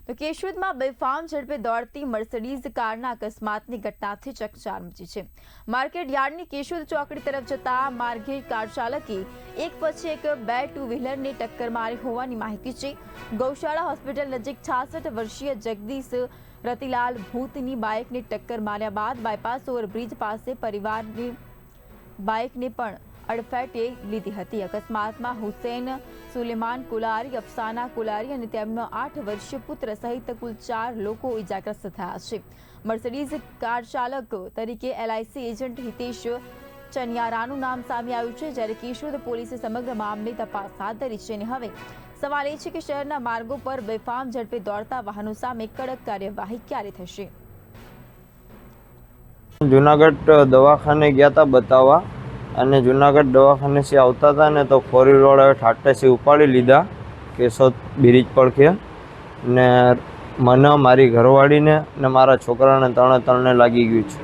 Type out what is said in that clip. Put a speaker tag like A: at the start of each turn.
A: તો કેશોદમાં બેફામ ઝડપે દોડતી મર્સિડીઝ કારના અકસ્માતની ઘટનાથી ચકચાર મચી છે। માર્કેટ યાર્ડની કેશોદ ચોકડી તરફ જતા માર્ગે કાર ચાલકે એક પછી એક બે ટુ વ્હીલરને ટક્કર મારી હોવાની માહિતી છે। ગૌશાળા હોસ્પિટલ નજીક 66 વર્ષીય જગદીશ રતિલાલ ભૂતની બાઇકને ટક્કર માર્યા બાદ બાયપાસ ઓવરબ્રિજ પાસે પરિવારની બાઇકને પણ અડફેટે લીધી હતી। અકસ્માતમાં હુસૈન સુલેમાન કુલારી, અફસાના કુલારી અને તેમનો 8 વર્ષીય પુત્ર સહિત કુલ 4 લોકો ઇજાગ્રસ્ત થયા છે। મર્સિડીઝ કાર ચાલક તરીકે LIC એજન્ટ હિતેશ ચનિયારાનું નામ સામે આવ્યું છે, જ્યારે કેશોદ પોલીસે સમગ્ર મામલે તપાસ હાથ ધરી છે। અને હવે સવાલ એ છે કે શહેરના માર્ગો પર બેફામ ઝડપે દોડતા વાહનો સામે કડક કાર્યવાહી ક્યારે થશે।
B: જુનાગઢ દવાખાને ગયા હતા બતાવવા, અને જુનાગઢ દવાખાને થી આવતા હતા ને તો 4 વ્હીલર વાળાએ ઠાટેથી ઉપાડી લીધા કેશોદ બ્રિજ પડખે, ને મને, મારી ઘરવાળીને ને મારા છોકરાને ત્રણે લાગી ગયું છે।